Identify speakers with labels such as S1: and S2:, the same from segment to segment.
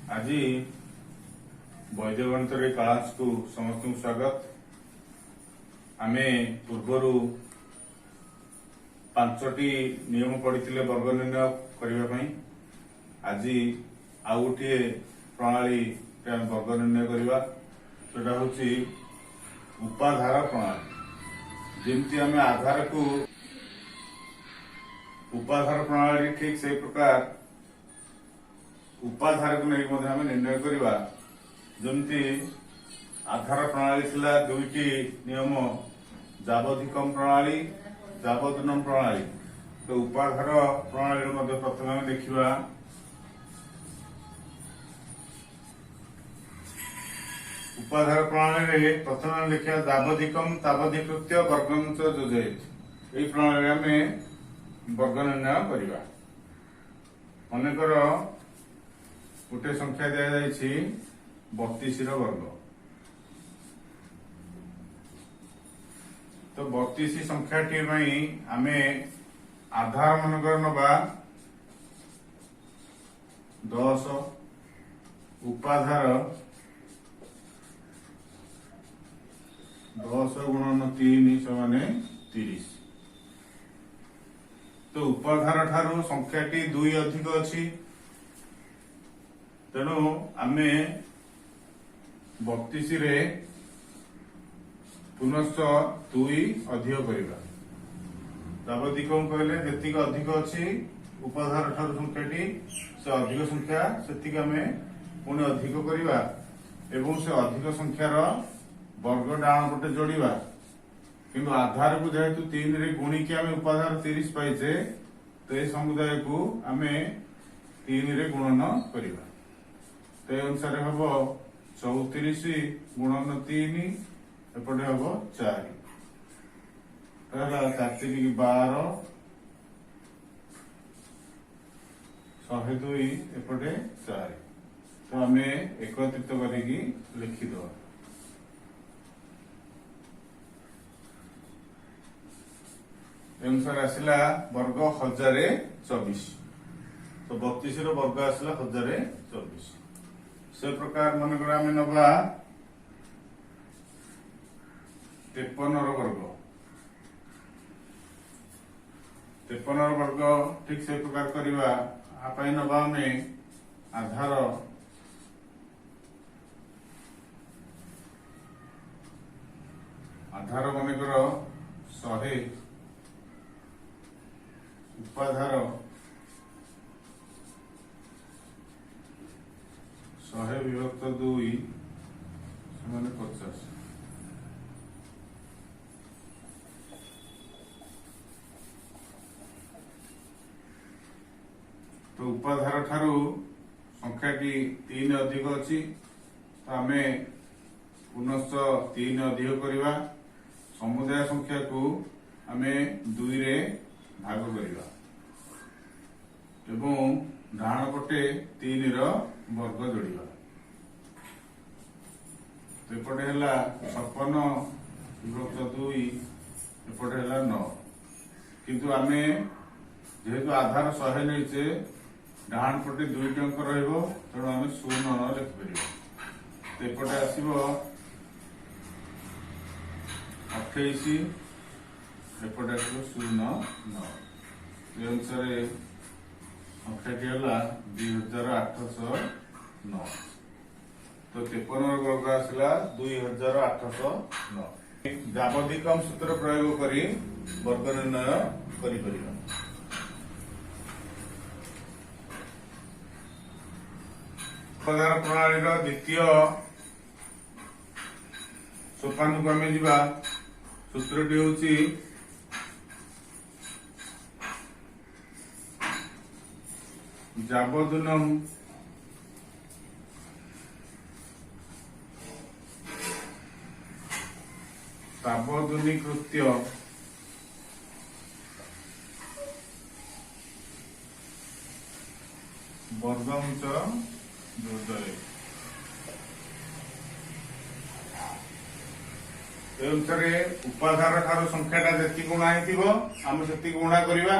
S1: आज वैद्य गणित क्लास को समस्त स्वागत। आमे पूर्वर 5टी नियम पढ़ी वर्ग निर्णय करने। आज आउ गोटे प्रणाली वर्ग निर्णय करवा सेटा हूँ उपाधार प्रणाली। जमती आम आधार को उपाधार प्रणाली ठीक से प्रकार उपाधार को नहीं निर्णय करवा। जमती आधार प्रणाली थिला दुईटी नियम जावधिकम प्रणाली जावदनम प्रणाली। तो उपाधार प्रणाली प्रथम देखा उपाधार प्रणाली प्रथम देखा जावधिकम तावधिकृत्य वर्गम च योजयेत। यही प्रणाली आम वर्ग निर्णय करवा। अनेकर गोटे संख्या दि जाइए 32 वर्ग। तो 32 संख्याटी आम आधार मनकर नवा 10 उपाधार 10 गुणन 3 समान 30। तो उपाधार ठारू संख्याटी 2 अधिक अच्छी तेणु आमे 32 रे पुनश्च 2 अधिक करवा। जावधिकम कहले जेतिक अधिक अच्छी उपाधार ठारू संख्याटी से अधिक संख्या सेतिक आमे पुणी अधिक करवा एवं से अधिक संख्यार वर्ग डाण पटे जोड़िबा। किंतु आधार को जेहेतु 3 रे गुणिकी आमे उपाधार 30 पाइचे तो ये समुदाय को आमे 3 रे गुणन करवा। तो अनुसार हम 34 गुणन 3 एपटे हम 4 4 12 102 एपटे 4। तो आम एकत्रित करके लिखिद। अनुसार आसला वर्ग 1024। तो 32 वर्ग आसला 1024। से प्रकार मनकर आम नवा 53 वर्ग। 53 वर्ग ठीक से प्रकार करवा आपा नवा आम आधार आधार मनकर 100 उपाधार 100 विभक्त 2 समान 50। तो उपाधार ठारू संख्याटी 3 अधिक अच्छी तो आम पुनश्च 3 अधिक करवा। समुदाय संख्या को आम 2 रे भाग करवा एवं डाण पटे 3 वर्ग जोड़िबा। तो एपटे है 56 विभक्त 2 एपटे है 9। किंतु आम जेहेतु आधार 100 नहीं डाण पटे 2टी अंक रहिबो तेणु आम 0 लिखिपर। तो एपटे आसो 28 एपटे आसो 09। अनुसार संख्याटी है 2809। तो 53 वर्ग आसला 2809। जावधिकम सूत्र प्रयोग करी वर्ग निर्णय करिपरिबा। उपाधार प्रणाली द्वितीय सोपान को आम जा सूत्रटी हूँ जावदनम तावदनीकृत्य वर्गम च योजयेत। अनुसार उपाधार ठारू संख्याटा जी गुणा आम से गुणा करवा।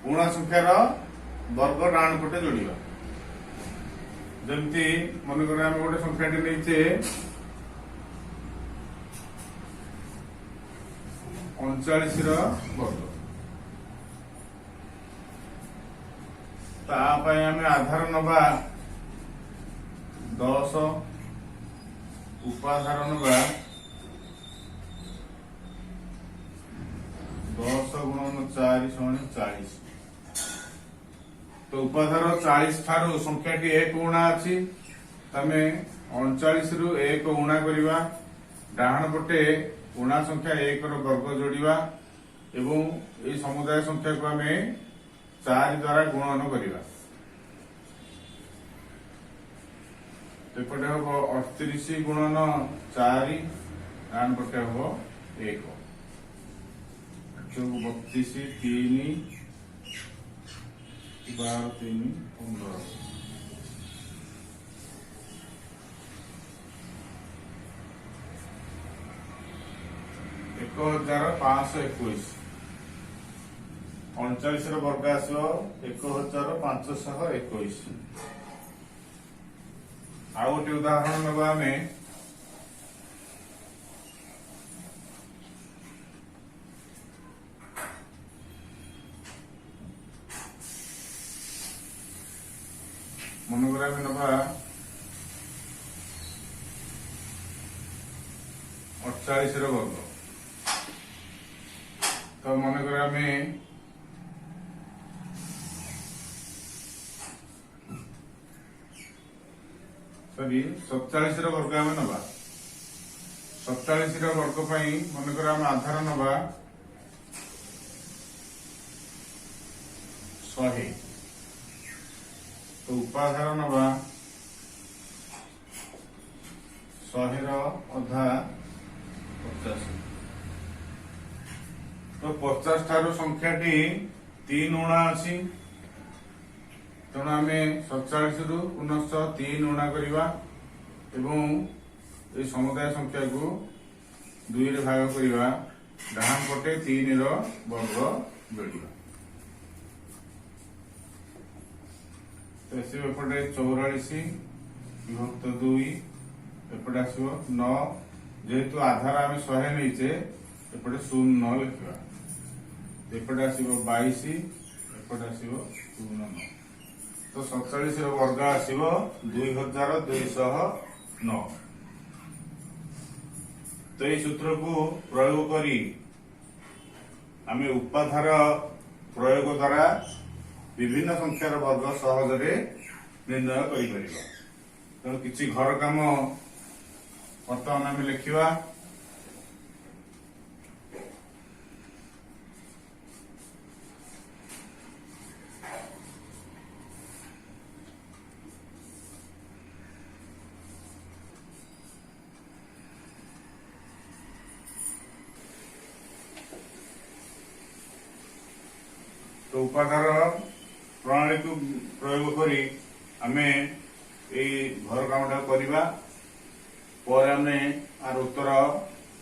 S1: गुणा संख्यार वर्ग डाण पटे जोड़िबा। जमती मनकर आम गोटे संख्याटी नहीं 39 वर्ग आम आधार नवा 10 उपाधार नवा 10 गुणन 4 40 तो उपाधार 40 ठारू संख्याटी 1 ऊणा अच्छी तमे 39 रु 1 ऊणा करिवा डाहण पटे ऊणा संख्या 1 रो वर्ग जोड़िवा एवं ए समुदाय संख्या को आमे 4 द्वारा गुणन करिवा एपटे हम 38 गुणन 4 डाहण पटे हम 1 32 3 12 3 15 1521 39 वर्ग आसो 1521 आ गोटे उदाहरण नवा आम मनोग्राम नवा 48 वर्ग तो मनोग्राम सॉरी 47 वर्ग आम नवा 47 वर्ग मनोकर आम आधार नवा 100 तो उपाधार नवा 100 अधा 50 तो 50 ठारू संख्याटी 3 ऊणा अच्छी तेणु आम 47 रु पुनश्च 3 ऊणा करवा समुदाय संख्या को 2 रे भाग करवा डाहाण पटे 3 रो वर्ग जोड़िबा तो एपटे 44 विभक्त 2 एपटे आसो 9 जेहेतु आधार आम 100 नहींचे एपटे 0 लिखा एपटे आसो 22 एपटे आसो 9 तो 47 वर्ग आसो 2209 तो ये सूत्र को प्रयोग करी आमे उपाधार प्रयोग द्वारा विभिन्न संख्यार वर्ग सहजरे निर्णय करि तो किछि घर काम वर्तमान आमे लिखिबा तो उपाधार प्रणाली को प्रयोग करी आमे ए घर कामटा करवा पर आमे आर उत्तर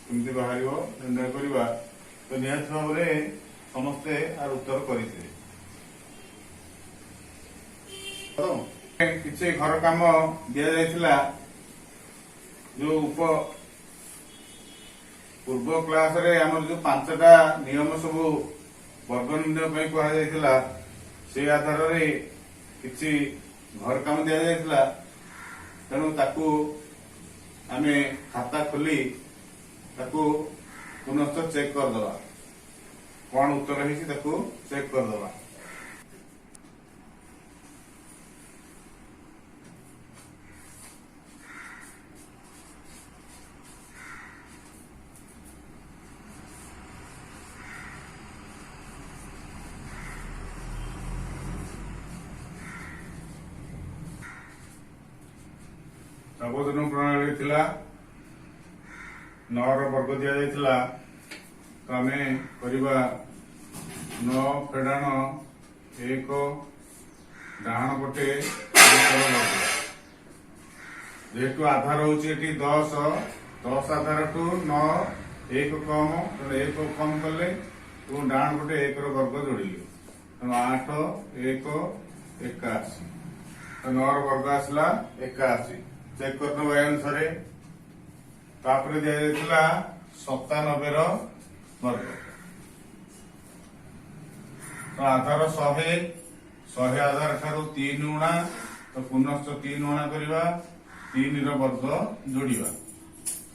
S1: केमती बाहर निर्णय करवा तो निहत भाव में समस्ते आर उत्तर करते किसी घर काम दि जाइथिला जो पूर्व क्लास रे हमर जो 5टा नियम सब वर्ग निर्णय कहुला से आधार रे किसी घर काम दि जाइथिला तेणु ताकू आमे खाता खोली ताकू पुनश्च चेक करदवा कौन उत्तर है ताकू चेक करदवा नवोदन प्रणाली थिला 9 रो वर्ग दिया जाइथिला तो आमे करिबा 9 फेडाण 1 डाहाण पटे 1 रो वर्ग जेहेतु आधार होची एटी 10 आधार टू 9 1 कम तो 1 कम कले तो डाहाण पटे 1 रो वर्ग जोड़िले तो 8 1 81 9 ର ବର୍ଗ ଆସିଲା 81। ଚେକ୍ କରିଦେବା ଏ ଅନୁସାରେ। ତାପରେ ଦିଆଯାଇଥିଲା 97 ର ବର୍ଗ। ତ ଆଧାର 100 ଆଧାର ଠାରୁ 3 ଗୁଣା, ତ ପୁନଶ୍ଚ 3 ଗୁଣା କରିବା, 3 ର ବର୍ଗ ଯୋଡ଼ିବା।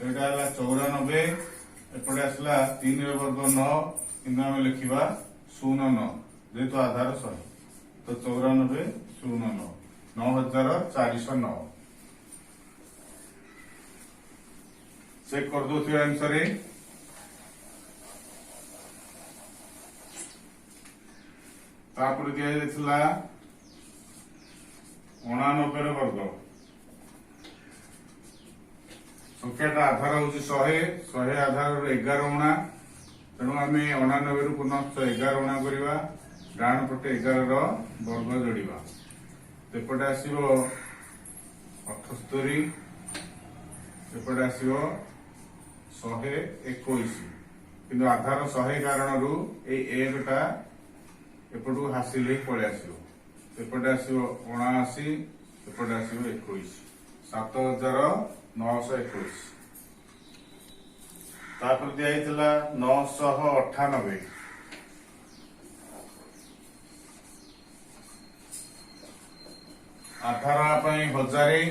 S1: ଏଇଟା ହେଲା 94। ଏପଟେ ଆସିଲା 3 ର ବର୍ଗ 9, କିନ୍ତୁ ଆମେ ଲେଖିବା 09 ଯେହେତୁ ଆଧାର 100। ତ 94 09 9409। ଚେକ୍ କରିଦଉଥିବା ଅନୁସାରେ। ତାପରେ ଦିଆଯାଇଥିଲା 89 ର ବର୍ଗ। ସଂଖ୍ୟାଟା ଆଧାର ହଉଛି 100 ଆଧାରରୁ 11 ଗୁଣା, ତେଣୁ ଆମେ 89 ରୁ ପୁନଶ୍ଚ 11 ଗୁଣା କରିବା, ଡାହାଣ ପଟେ 11 ର ବର୍ଗ ଯୋଡ଼ିବା। ଏପଟେ ଆସିବ 78, ଏପଟେ ଆସିବ 121, କିନ୍ତୁ ଆଧାର 100 କାରଣରୁ ଏଇ 1 ଟା ଏପଟକୁ ହାସିଲ ହେଇ ପଳେଇ ଆସିବ। ଏପଟେ ଆସିବ 79, ଏପଟେ ଆସିବ 21, 7921। ତାପରେ ଦିଆଯାଇଥିଲା 998। ଆଧାର ପାଇଁ 1000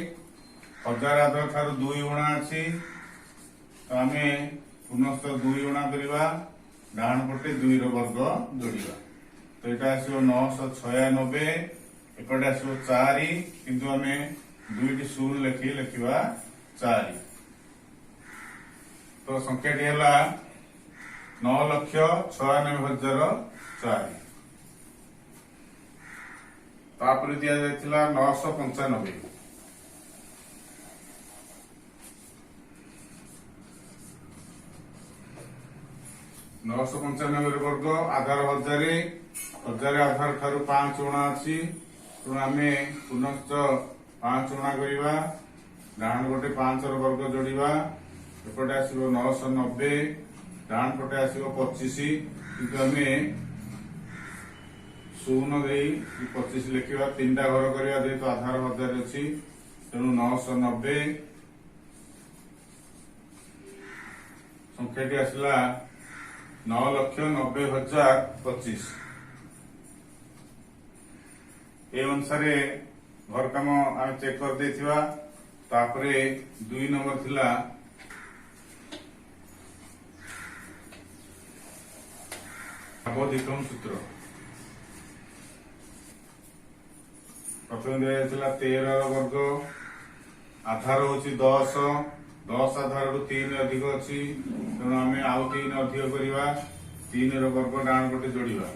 S1: ଆଧାର ଠାରୁ 2 ଗୁଣା ଅଛି, ତ ଆମେ ପୁନଶ୍ଚ 2 ଗୁଣା କରିବା, ଡାହାଣ ପଟେ 2 ର ବର୍ଗ ଯୋଡ଼ିବା। ତ ଏଇଟା ଆସିବ 996, ଏପଟେ ଆସିବ 4, କିନ୍ତୁ ଆମେ 2ଟି 0 ଲେଖିବା 4। ତ ସଂଖ୍ୟାଟି ହେଲା 9,96,004। ତାପରେ ଦିଆଯାଇଥିଲା 995। 995 ର ବର୍ଗ। ଆଧାର 1000 ଆଧାର ଠାରୁ 5 ଗୁଣା ଅଛି, ତେଣୁ ଆମେ ପୁନଶ୍ଚ 5 ଗୁଣା କରିବା, ଡାହାଣ ପଟେ 5 ର ବର୍ଗ ଯୋଡ଼ିବା। ଏପଟେ ଆସିବ 990, ଡାହାଣ ପଟେ ଆସିବ 25, କିନ୍ତୁ ଆମେ 0 ଦେଇ 25 ଲେଖିବା, 3ଟା ଘର କରିବା, ଯେହେତୁ ଆଧାର 1000 ଅଛି, ତେଣୁ 990। ସଂଖ୍ୟାଟି ଆସିଲା 9,90,025। ଏ ଅନୁସାରେ ଘର କାମ ଆମେ ଚେକ୍ କରିଦେଇଥିବା। ତାପରେ 2 ନମ୍ବର ଥିଲା ଅବଧିକ୍ରମ ସୂତ୍ର। ପ୍ରଥମେ ଦିଆଯାଇଥିଲା 13 ର ବର୍ଗ। ଆଧାର ହଉଛି 10 ଆଧାରରୁ 3 ଅଧିକ ଅଛି, ତେଣୁ ଆମେ ଆଉ 3 ଅଧିକ କରିବା, 3 ର ବର୍ଗ ଡାହାଣ ପଟେ ଯୋଡ଼ିବା।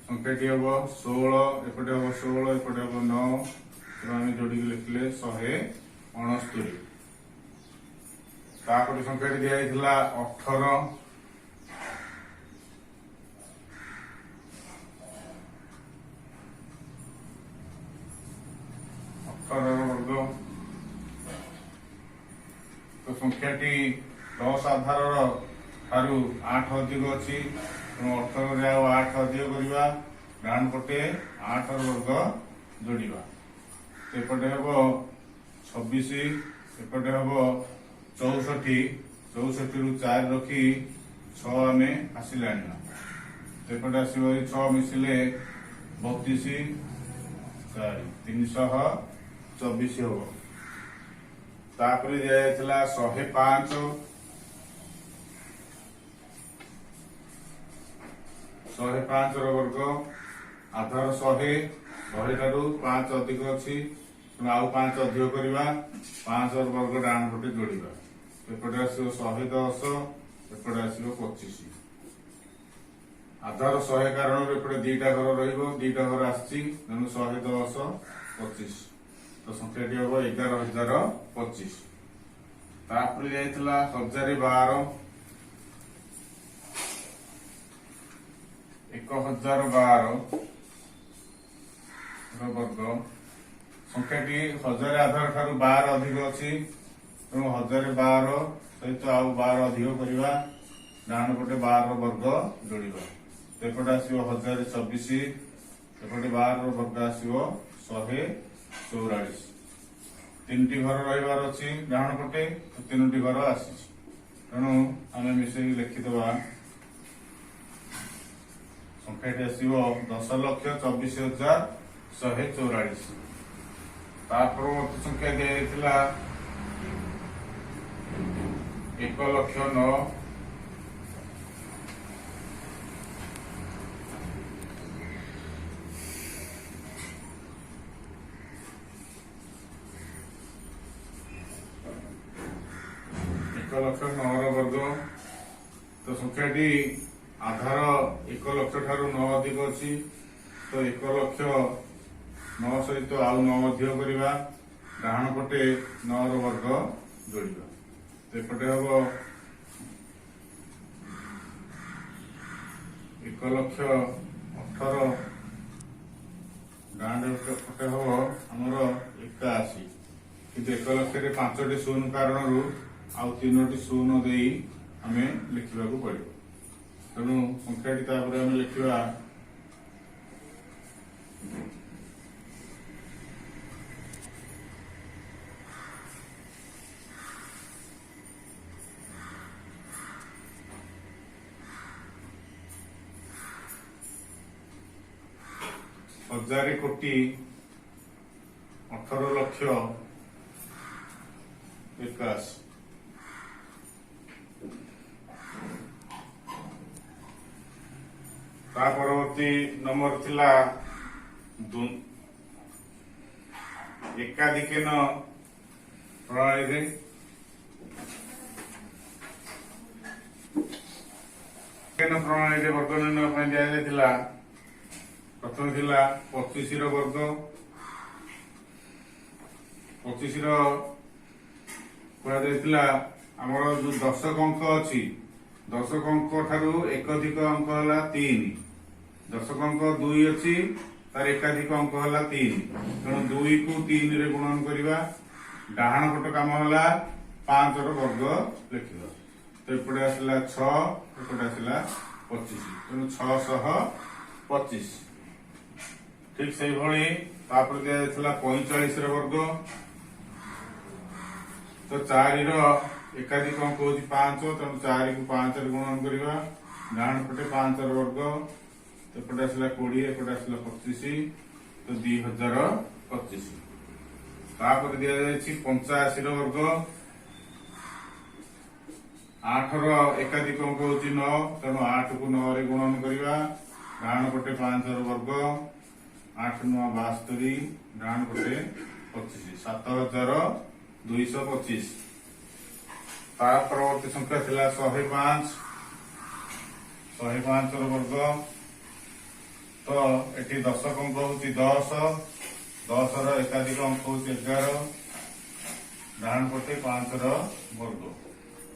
S1: ସଂଖ୍ୟାଟି ହବ 16, ଏପଟେ ହବ 16, ଏପଟେ ହବ 9, ତେଣୁ ଆମେ ଯୋଡ଼ିକି ଲେଖିଲେ 169। ତାପରେ ସଂଖ୍ୟାଟି ଦିଆଯାଇଥିଲା 18। ବର୍ଗ। ତ ସଂଖ୍ୟାଟି 10 ଆଧାରର ଠାରୁ 8 ଅଧିକ ଅଛି, ତେଣୁ 18ରେ ଆଉ 8 ଅଧିକ କରିବା, ଡାହାଣ ପଟେ 8 ର ବର୍ଗ ଯୋଡ଼ିବା। ଏପଟେ ହବ 26, ଏପଟେ ହବ 64, 64ରୁ 4 ରଖି 6 ଆମେ ଆସିଲେ ଆଣିବା। ଏପଟେ ଆସିବ 6 ମିଶିଲେ 32, 324 ହବ। ତାପରେ ଦିଆଯାଇଥିଲା 105। 105 ର ବର୍ଗ। ଆଧାର 100 ଠାରୁ 5 ଅଧିକ ଅଛି, ଆଉ 5 ଅଧିକ କରିବା, 5 ର ବର୍ଗ ଡାହାଣ ପଟେ ଯୋଡ଼ିବା। ଏପଟେ ଆସିବ 110, ଏପଟେ ଆସିବ 25। ଆଧାର 100 କାରଣରୁ ଏପଟେ 2ଟା ଘର ରହିବ, 2ଟା ଘର ଆସିଛି, ତେଣୁ 110, 25। ତ ସଂଖ୍ୟାଟି ହବ 11,025। ତାପରେ ଯାଇଥିଲା 1012। 1012 ର ବର୍ଗ। ସଂଖ୍ୟାଟି 1000 ଆଧାର ଠାରୁ 12 ଅଧିକ ଅଛି, ତେଣୁ 1012 ସହିତ ଆଉ 12 ଅଧିକ କରିବା, ଡାହାଣ ପଟେ 12 ର ବର୍ଗ ଯୋଡ଼ିବା। ଏପଟେ ଆସିବ 1024, ଏପଟେ 12 ର ବର୍ଗ ଆସିବ 100 44 ତିନିଟି ଘର ରହିବାର ଅଛି ଡାହାଣ ପଟେ ତିନୋଟି ଘର ଆସିଛି ତେଣୁ ଆମେ ମିଶେଇକି ଲେଖିଦେବା ସଂଖ୍ୟାଟି ଆସିବ 10,24,144 ତା ପରବର୍ତ୍ତୀ ସଂଖ୍ୟା ଦିଆଯାଇଥିଲା 1,09,000 1,09,000 ବର୍ଗ ତ ସଂଖ୍ୟାଟି ଆଧାର 1,00,000 ଠାରୁ 9 ଅଧିକ ଅଛି ତ 1,09,000 ସହିତ ଆଉ 9 ଅଧିକ କରିବା ଡାହାଣ ପଟେ 9 ର ବର୍ଗ ଯୋଡ଼ିବା ଏପଟେ ହବ 1,18,000 ଡାହାଣ ପଟେ ହବ ଆମର 81 କିନ୍ତୁ 1,00,000ରେ 5ଟି ଶୂନ କାରଣରୁ ଆଉ 3ଟି ଶୂନ ଦେଇ ଆମେ ଲେଖିବାକୁ ପଡ଼ିବ ତେଣୁ ସଂଖ୍ୟାଟି ତାପରେ ଆମେ ଲେଖିବା 1,000 କୋଟି 18,81,000 ତା ପରବର୍ତ୍ତୀ ନମ୍ବର ଥିଲା ଏକାଧିକେନ ପ୍ରଣାଳୀରେ ପ୍ରଣାଳୀରେ ବର୍ଗ ନିର୍ଣ୍ଣୟ ପାଇଁ ଦିଆଯାଇଥିଲା ପ୍ରଥମେ ଥିଲା 25 ର ବର୍ଗ 25 ର କୁହାଯାଇଥିଲା ଆମର ଯୋଉ ଦଶକ ଅଙ୍କ ଅଛି ଦଶକ ଅଙ୍କ ଠାରୁ ଏକାଧିକ ଅଙ୍କ ହେଲା 3 ଦଶକ ଅଙ୍କ 2 ଅଛି ତାର ଏକାଧିକ ଅଙ୍କ ହେଲା 3 ତେଣୁ 2 କୁ 3 ରେ ଗୁଣନ କରିବା ଡାହାଣ ପଟ କାମ ହେଲା 5 ର ବର୍ଗ ଲେଖିବା ତ ଏପଟେ ଆସିଲା 6 ଏପଟେ ଆସିଲା 25 ତେଣୁ 625 ଠିକ ସେଇଭଳି ତାପରେ ଦିଆଯାଇଥିଲା 45 ର ବର୍ଗ ତ 4 ର ଏକାଧିକ ଅଙ୍କ ହଉଛି 5 ତେଣୁ 4 କୁ 5 ରେ ଗୁଣନ କରିବା ଡାହାଣ ପଟେ 5 ର ବର୍ଗ ଏପଟେ ଆସିଲା 20 ଏପଟେ ଆସିଲା 25 ତ 2025 ତାପରେ ଦିଆଯାଇଛି 85 ର ବର୍ଗ 8 ର ଏକାଧିକ ଅଙ୍କ ହଉଛି 9 ତେଣୁ 8 କୁ 9 ରେ ଗୁଣନ କରିବା ଡାହାଣ ପଟେ 5 ର ବର୍ଗ 8 9 72 ଡାହାଣ ପଟେ 25 7,225 ତା ପରବର୍ତ୍ତୀ ସଂଖ୍ୟା ଥିଲା 105 ର ବର୍ଗ ତ ଏଠି ଦଶକ ଅଙ୍କ ହଉଛି 10 10 ର ଏକାଧିକ ଅଙ୍କ ହଉଛି 11 ଡାହାଣ ପଟେ 5 ର ବର୍ଗ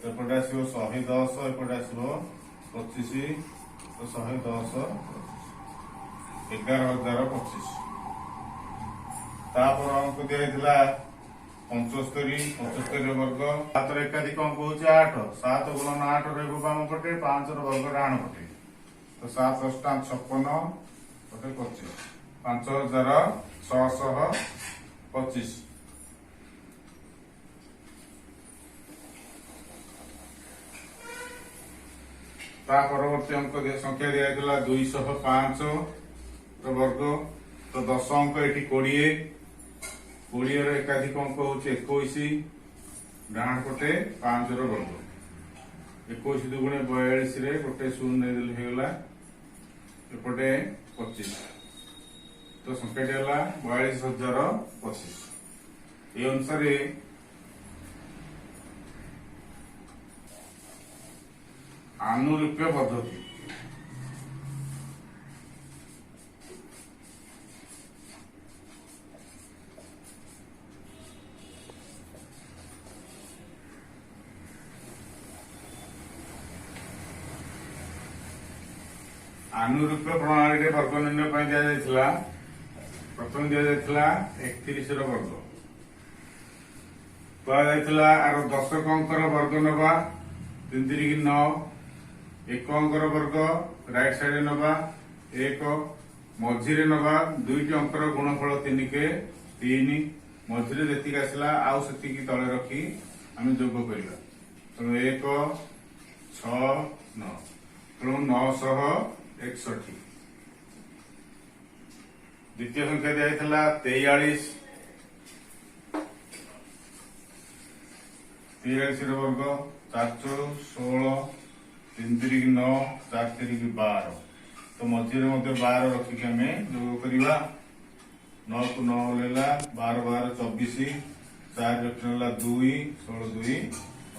S1: ଏପଟେ ଆସିବ 110 ଏପଟେ ଆସିବ 25 ତ 110 11,025 ତାପରେ ଅଙ୍କ ଦିଆଯାଇଥିଲା 75 ବର୍ଗ 7 ର ଏକାଧିକ ଅଙ୍କ ହଉଛି 8 7 ଗୁଣନ 8 ରହିବ ବାମ ପଟେ 5 ର ବର୍ଗ ଡାହାଣ ପଟେ ତ 7 ଅଷ୍ଟା 56 ପଟେ 25 5,625 ତା ପରବର୍ତ୍ତୀ ଅଙ୍କ ସଂଖ୍ୟା ଦିଆଯାଇଥିଲା 205 ର ବର୍ଗ ତ 10 ଅଙ୍କ ଏଠି 20 ର ଏକାଧିକ ଅଙ୍କ ହଉଛି 21 ଡାହାଣ ପଟେ 5 ର ବର୍ଗ 21 ଦୁଗୁଣେ 42 ରେ ଗୋଟେ ଶୂନ ଦେଇଦେଲେ ହେଇଗଲା ଏପଟେ 25 ତ ସଂଖ୍ୟାଟି ହେଲା 42,025 এই ଅନୁସାରେ ଆନୁରୂପ୍ୟ ପଦ୍ଧତି ଆନୁରୂପ୍ୟ ପ୍ରଣାଳୀରେ ବର୍ଗ ନିର୍ଣ୍ଣୟ ପାଇଁ ଦିଆଯାଇଥିଲା ପ୍ରଥମେ ଦିଆଯାଇଥିଲା 31 ର ବର୍ଗ କୁହାଯାଇଥିଲା ଆର ଦଶକ ଅଙ୍କର ବର୍ଗ ନେବା 3 3 9 ଏକ ଅଙ୍କର ବର୍ଗ ରାଇଟ୍ ସାଇଡ୍ ନେବା 1 ମଝିରେ ନେବା ଦୁଇଟି ଅଙ୍କର ଗୁଣଫଳ 3 କେ 3 मझे जी आसला आउ से तले रखी आम जोग करवा तेणु 1 6 9 तेणु 961। द्वितीय संख्या दिखाई 43 वर्ग 4 16 3 3 9 4 3 12 तो मझे 12 रखिक आम जोग करवा 9 को 9 लेला 12 12 24 4 रखा 2 16 2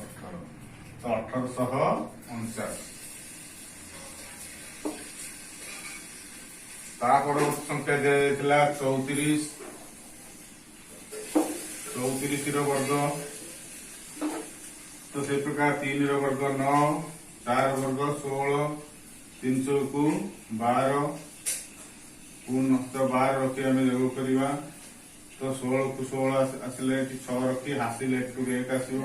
S1: 18 तो 1849। परवर्त संख्या दिया 34 वर्ग तो से प्रकार 3 वर्ग 9 4 वर्ग 16 3 को 12 तो 12 रखी आम जोग करवा तो 16 को 16 आसले 6 रखी हासिल 1 टू 1 आसो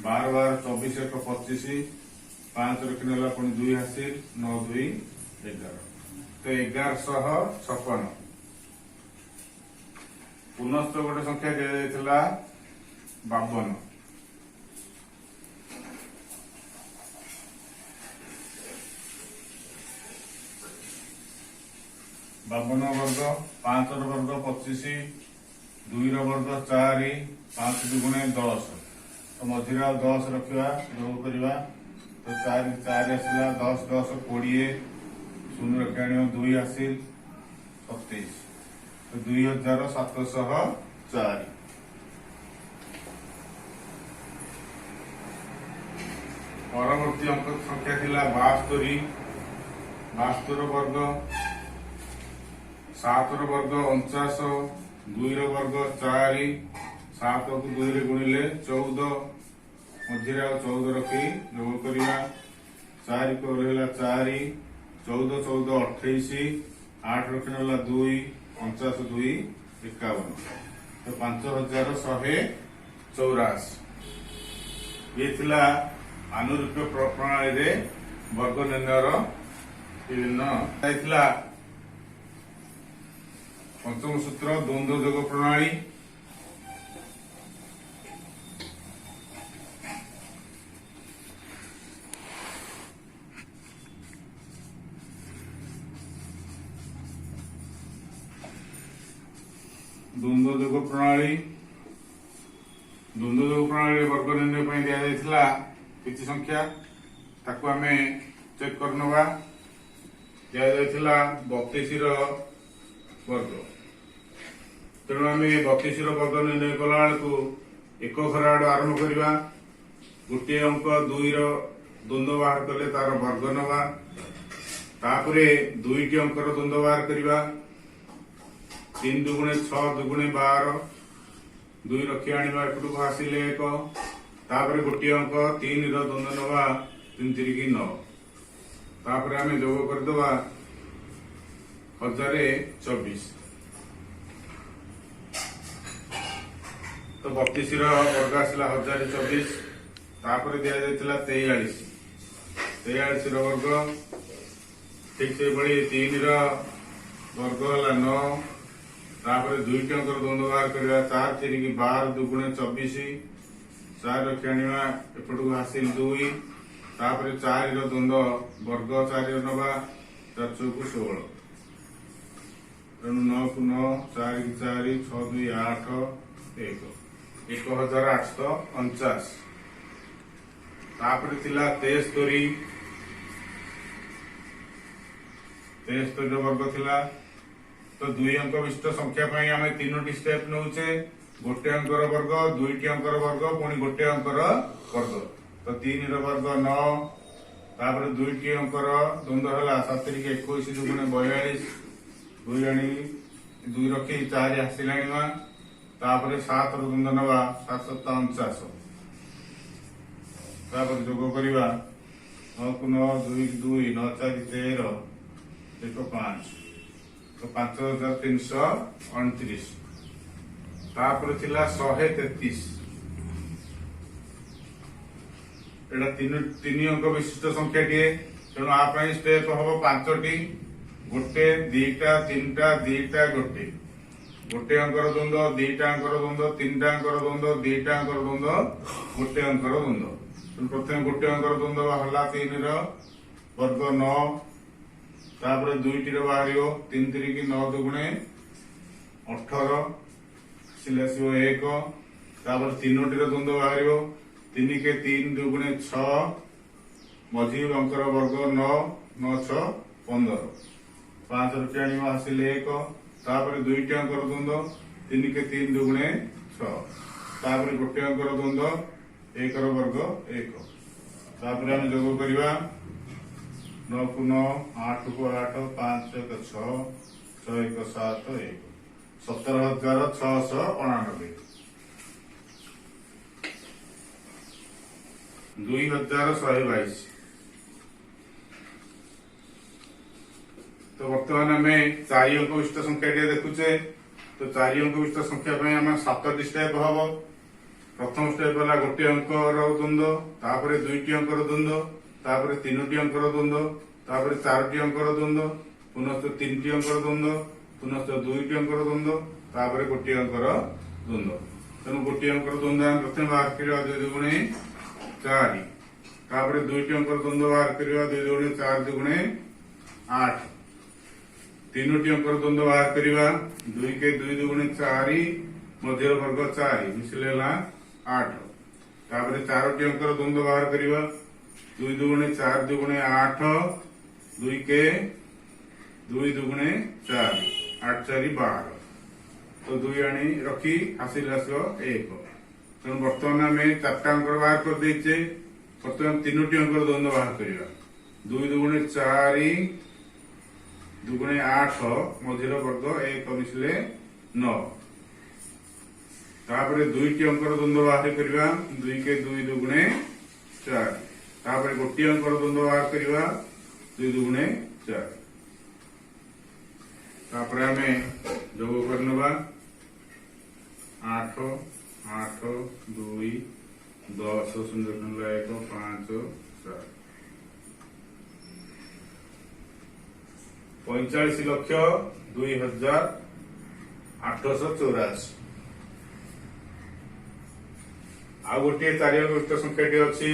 S1: 12 12 24 1 25 5 रखी ना पुणी 2 हासिल 9 2 11 तो 1156। पुनश्च गोटे संख्या दिया 52 वर्ग 5 वर्ग 25 2 वर्ग 4 5 दुगुणे 10 तो मझे 10 रखा जोग करवा तो 4 4 आसला 10 10 20 शून्य रखा 2 हासिल 27 तो 2704। परवर्ती अंक संख्या थिला 72 वर्ग 7 वर्ग 49 2 वर्ग 4 7 को 2 रे गुणिले 14 मझे 14 रखी जोग करवा 4 को रहा 4 14 14 28 8 रखने 2 50 2 51 तो 5184। ये थिला आनुरूप्य प्रणाली रे वर्ग निर्णयर विभिन्न पंचम सूत्र द्वंद्व जोग प्रणाली द्वंद्व जोग प्रणाली वर्ग निर्णय दिया किसी संख्या ताकू आम चेक कर नवा दिया 32 वर्ग तेणु आम 32 वर्ग निर्णय कला बेलू एक घर आड़ आरंभ करवा गोटे अंक 2 द्वंद्व बाहर कले तार वर्ग नवा तापरे 2टी अंकर द्वंद्व बाहर करवा 3 दुगुणे 6 दुगुणे 12 2 रखी आनिबा एपटू हासिल 1 तापरे गोटे अंक 3 द्वंद्व नवा 3 3 9 तापरे आमे जोग करदवा 1024 तो 32 वर्ग आसला 1024 तापरे दिया जायतिला 43 वर्ग ठीक से बड़ी 3 वर्ग है 9 तापर 2टी अंकर द्वंद्व बाहर करवा 4 3 12 दुगुणे 24 4 रखी आनिबा एपटू हासिल 2 तापर 4 द्वंद्व वर्ग 4 नवा 4 चौक 16 तेणु 9 को 9 4 4 6 2 8 1 1849 तापर थिला 73 वर्ग थिला तो 2 अंक विशिष्ट संख्या पाई आमे 3टी स्टेप नउचे गोटे अंकर वर्ग 2टी अंकर वर्ग पुणी गोटे अंकर वर्ग तो 3 वर्ग 9 तापर 2टी अंकर द्वंद्व हला 7 21 दुगुणे 42 2 आनी 2 रखी 4 हासिल आनिबा तापर 7 द्वंद्व नवा 7 7 49 तापर जोग करवा 9 को 9 2 2 9 4 13 1 5 तो 5329 तापर थिला 133 एटा 3 अंक विशिष्ट संख्या टीए तेणु आप स्टेप हम 5टी गोटे 2टा 3टा 2टा गोटे गोटे अंकर द्वंद्व, दीटा अंकर द्वंद्व, तीनटा अंकर द्वंद्व, दीटा अंकर द्वंद्व, गोटे अंकर द्वंद्व। प्रथम गोटे अंकर द्वंद्व बाहर 3 वर्ग 9, तापर 2 टी बाहर 3 3 9 दुगुणे 18 सिले 1, तापर 3 टी द्वंद्व बाहर 3 के 3 दुगुणे 6, मझी अंकर वर्ग 9 9 6 15, 5 रुपये आनिबा आसिले 1, तापर 2 टी अंकर द्वंद्व 3 के 3 दुगुणे 6, तापर गोटे अंकर द्वंद्व 1 वर्ग 1, तापर आम जोग करवा 9 को 9, 8 को 8, 5 1 6, 6 1 7 1, 17,689, 2,122। तो वर्तमान आम 4 अंक विशिष्ट संख्या देखुचे। तो 4 अंक विशिष्ट संख्या आम 7 स्टेप हम। प्रथम स्टेप है गोटे अंकर द्वंद्व, तापर 2 टी अंकर द्वंद्व, तापर 3 टी अंकर द्वंद्व, तापर 4 टी अंकर द्वंद्व, पुनश्च 3 टी अंकर द्वंद्व, पुनश्च 2 टी अंकर द्वंद्व, तापर गोटे अंकर द्वंद्व। तेणु गोटे अंकर द्वंद्व आम प्रथम बाहर करवा 2 दुगुणे 4, तापर 2 टी अंकर द्वंद्व बाहर करवा 2 दुगुणे 4 दुगुणे 8, 3 टी अंकर द्वंद्व बाहर करवा 2 के 2 दुगुणे 4, मध्य वर्ग 4 मिसिले 8, तापर 4 टी अंकर द्वंद्व बाहर करवा 2 दुगुणे 4 दुगुणे 8, 2 के 2 दुगुणे 4, 8 4 12, तो 2 आनी रखी हासिल 1। तेणु बर्तमान आम 4टा अंकर बाहर कर देचे। बर्तमान 3 टी अंकर द्वंद्व बाहर करवा 2 दुगुणे 4 दुगुणे 8, मझिर वर्ग 1 मिसिले 9, तापर 2 टी अंकर द्वंद्व बाहर करवा 2 के 2 दुगुणे 4, तापर गोटे अंकर द्वंद्व बाहर करवा 2 दुगुणे 4, तापर आम जोग करनवा 8 8 2 10 0 1 5 7, 45,02,884। आ गोटे 4 अंक विशिष्ट संख्याटी अच्छी।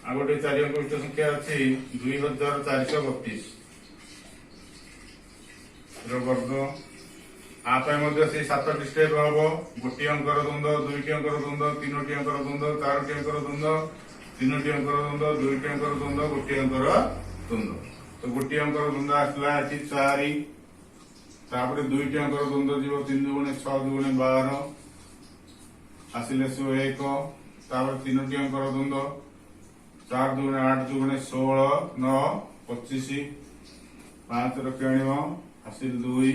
S1: आ गोटे 4 अंक विशिष्ट संख्या अच्छी 2,432 वर्ग। आप से 7 टी स्टेप हम। गोटे अंकर द्वंद्व, 2 टी अंकर द्वंद्व, 3 टी अंकर द्वंद्व, 4 टी अंकर द्वंद्व, 3 टी अंकर द्वंद्व, 2 टी अंकर द्वंद्व, गोटे अंकर द्वंद्व। तो गोटे अंकर द्वंद्व आसला 4, तापर 2 टी अंकर द्वंद्व जीव 3 दुगुणे 6 दुगुणे 12, आसिले 1, तापर 3 टी अंकर द्वंद्व 4 दुगुणे 8 दुगुणे 16 9 25, 5 रखी आनिब हासिल 2,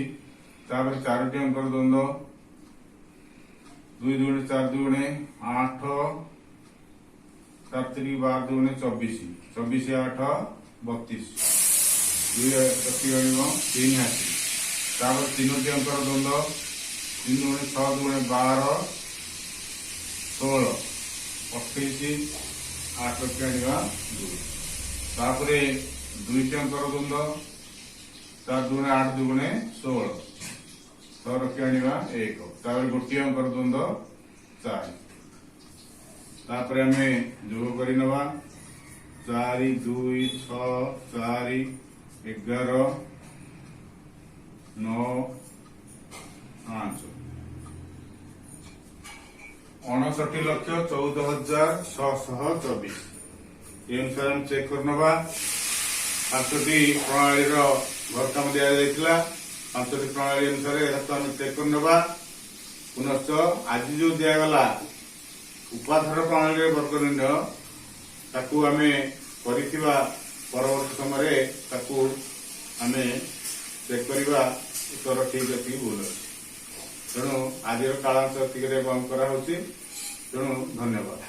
S1: तापर 4 टी अंकर द्वंद्व 2 दुगुणे 4 दुगुणे 8, 4 3 12 दुगुणे 24, 24 8 32, 2 रखी आनिब 3 हासिल, तापर 3 टी अंकर द्वंद्व 3 दुगुणे 6 दुगुणे 12 16 28, 8 रखी आनिबा 2, तापर 2 टी अंकर द्वंद्व 4 दुगुणे 8 दुगुणे 16, 6 रखी आनिबा 1, तापर गोटे अंकर द्वंद्व 4, तापर आम जोग करनवा 4 2 6 4 11 9 5, 59,14,624। ये अनुसार हम चेक करनवा 5टी प्रणाली भरकाम दि जाइथिला। 5टी प्रणाली अनुसार हम चेक करनवा। पुनश्च आज जो दिगला उपाधार प्रणाली वर्ग निर्णय ताकू आमे करिथिबा परवर्ती समय ताकू आमे चेक करवा उत्तर ठीक अच्छी भूल अच्छी। तेणु आज कालांश बंद करा। तेणु धन्यवाद।